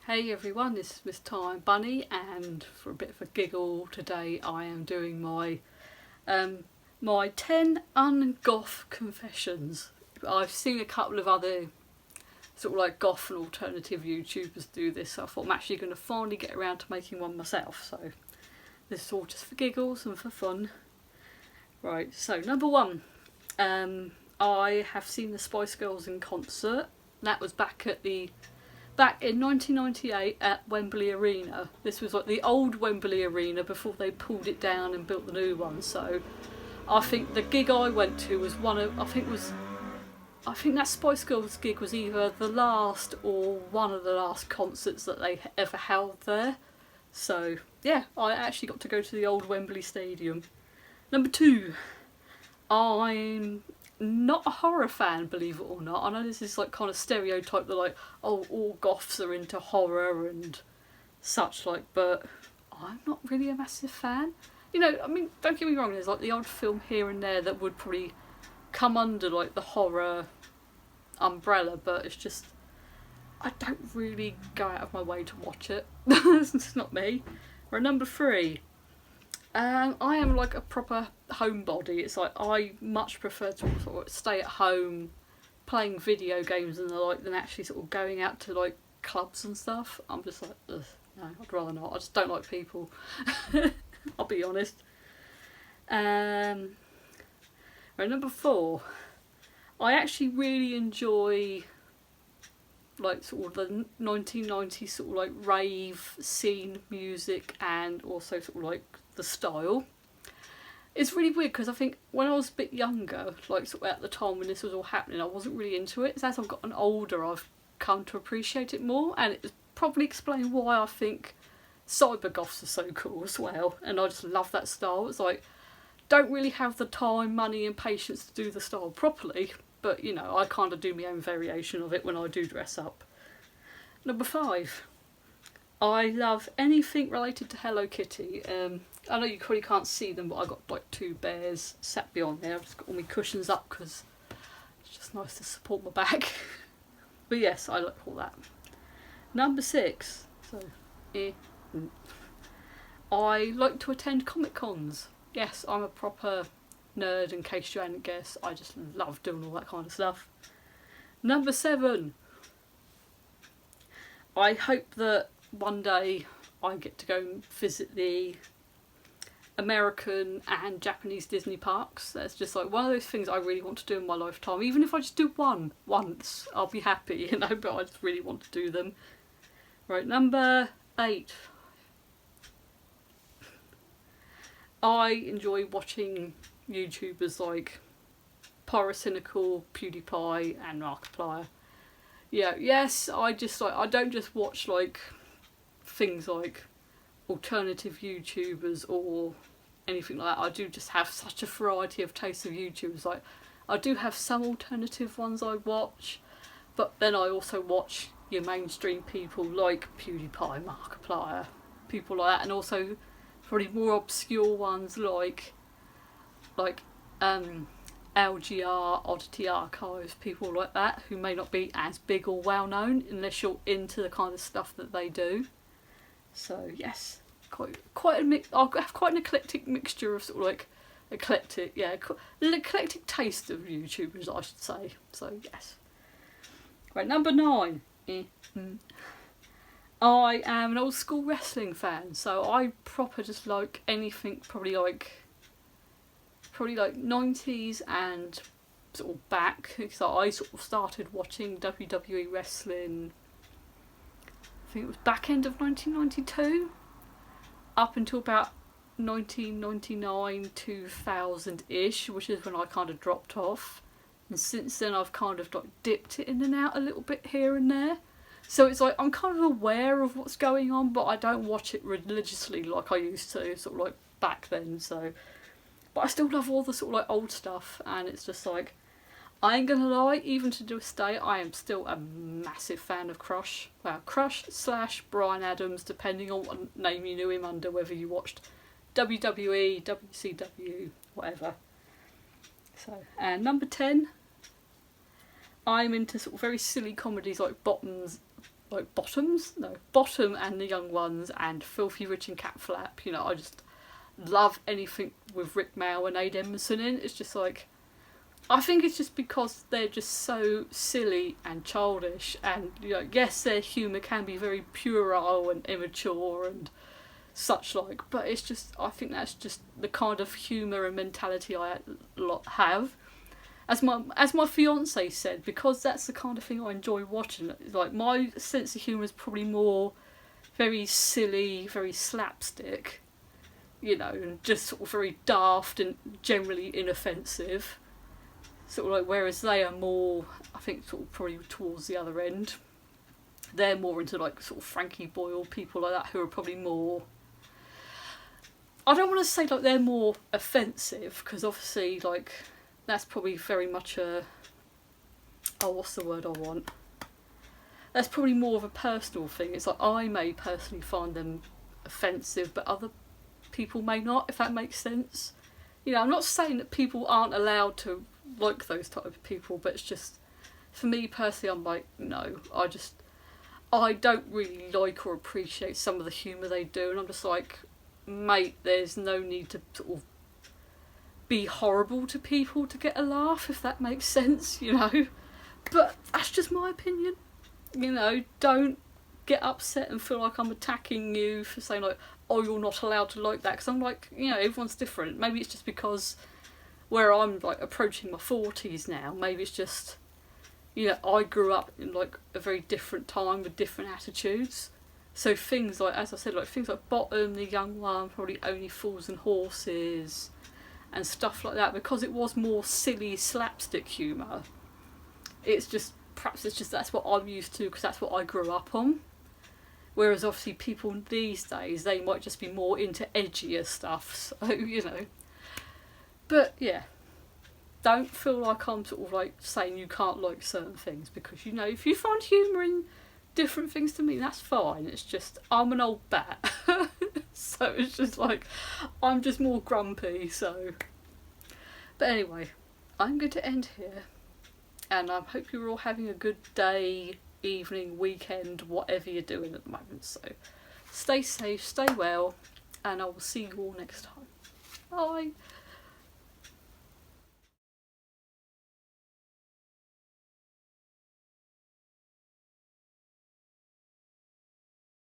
Hey everyone, this is Miss Time Bunny, and for a bit of a giggle today I am doing my 10 Un-Goth Confessions. I've seen a couple of other sort of like goth and alternative YouTubers do this, so I thought I'm actually going to finally get around to making one myself, so this is all just for giggles and for fun. Right, so number one, I have seen the Spice Girls in concert. That was back in 1998 at Wembley Arena. This was like the old Wembley Arena before they pulled it down and built the new one. So I think the gig I went to was I think that Spice Girls gig was either the last or one of the last concerts that they ever held there. So yeah, I actually got to go to the old Wembley Stadium. Number two, I'm not a horror fan, believe it or not. I know this is like kind of stereotype that like, oh, all goths are into horror and such like, but I'm not really a massive fan. You know, I mean, don't get me wrong, there's like the odd film here and there that would probably come under like the horror umbrella, but it's just, I don't really go out of my way to watch it. It's not me. Right, number three. I am like a proper homebody. It's like I much prefer to sort of stay at home playing video games and the like than actually sort of going out to like clubs and stuff. I'm just like, ugh, no, I'd rather not. I just don't like people. I'll be honest. Right, number four. I actually really enjoy like sort of the 1990s sort of like rave scene music and also sort of like the style. It's really weird because I think when I was a bit younger, like sort of at the time when this was all happening, I wasn't really into it. So as I've gotten older, I've come to appreciate it more, and it probably explains why I think cyber goths are so cool as well. And I just love that style. It's like, don't really have the time, money and patience to do the style properly, but you know, I kind of do my own variation of it when I do dress up. Number five, I love anything related to Hello Kitty. I know you probably can't see them, but I've got like two bears sat beyond there. I've just got all my cushions up because it's just nice to support my back. But yes, I like all that. Number six, I like to attend Comic Cons. Yes, I'm a proper nerd, in case you hadn't guessed. I just love doing all that kind of stuff. Number seven, I hope that one day I get to go and visit the American and Japanese Disney parks. That's just like one of those things I really want to do in my lifetime. Even if I just do one once, I'll be happy, you know, but I just really want to do them. Right, number eight. I enjoy watching YouTubers like Pyrocynical, PewDiePie and Markiplier. Yeah, yes, I don't just watch like things like alternative YouTubers or anything like that. I do just have such a variety of tastes of YouTubers. Like, I do have some alternative ones I watch, but then I also watch your mainstream people like PewDiePie, Markiplier, people like that, and also probably more obscure ones like LGR, Oddity Archives, people like that who may not be as big or well known unless you're into the kind of stuff that they do. So yes, quite a mix. I have quite an eclectic mixture of sort of like an eclectic taste of YouTubers, I should say. So yes. Right, number nine. I am an old school wrestling fan, so I proper just like anything probably like 90s and sort of back. So I sort of started watching WWE wrestling, I think it was back end of 1992 up until about 1999 2000-ish, which is when I kind of dropped off, and since then I've kind of like dipped it in and out a little bit here and there. So it's like I'm kind of aware of what's going on, but I don't watch it religiously like I used to, sort of like back then. So, but I still love all the sort of like old stuff, and it's just like, I ain't gonna lie, even to this day, I am still a massive fan of Crush. Well, Crush / Bryan Adams, depending on what name you knew him under, whether you watched WWE, WCW, whatever. So, and number 10, I'm into sort of very silly comedies like like Bottom and the Young Ones and Filthy Rich and Cat Flap. You know, I just love anything with Rick Mail and Aid Emerson in. It's just like, I think it's just because they're just so silly and childish, and you know, yes, their humour can be very puerile and immature and such like, but it's just, I think that's just the kind of humour and mentality I have. As my fiance said, because that's the kind of thing I enjoy watching. Like, my sense of humour is probably more very silly, very slapstick, you know, and just sort of very daft and generally inoffensive. Sort of like, whereas they are more, I think, sort of probably towards the other end. They're more into like sort of Frankie Boyle, people like that, who are probably more, I don't want to say like they're more offensive, because obviously like that's probably very much a, oh, what's the word I want? That's probably more of a personal thing. It's like, I may personally find them offensive, but other people may not, if that makes sense. You know, I'm not saying that people aren't allowed to like those type of people, but it's just, for me personally, I'm like, no, I don't really like or appreciate some of the humour they do, and I'm just like, mate, there's no need to sort of be horrible to people to get a laugh, if that makes sense, you know. But that's just my opinion. You know, don't get upset and feel like I'm attacking you for saying like, oh, you're not allowed to like that, because I'm like, you know, everyone's different. Maybe it's just because where I'm like approaching my 40s now, maybe it's just, you know, I grew up in like a very different time with different attitudes. So things like, as I said, like things like Bottom, the Young One, probably Only Fools and Horses and stuff like that, because it was more silly slapstick humour. It's just, perhaps it's just, that's what I'm used to because that's what I grew up on. Whereas obviously people these days, they might just be more into edgier stuff, so, you know. But yeah, don't feel like I'm sort of like saying you can't like certain things, because, you know, if you find humour in different things to me, that's fine. It's just, I'm an old bat. So it's just like, I'm just more grumpy, so. But anyway, I'm going to end here. And I hope you're all having a good day, evening, weekend, whatever you're doing at the moment. So stay safe, stay well, and I will see you all next time. Bye.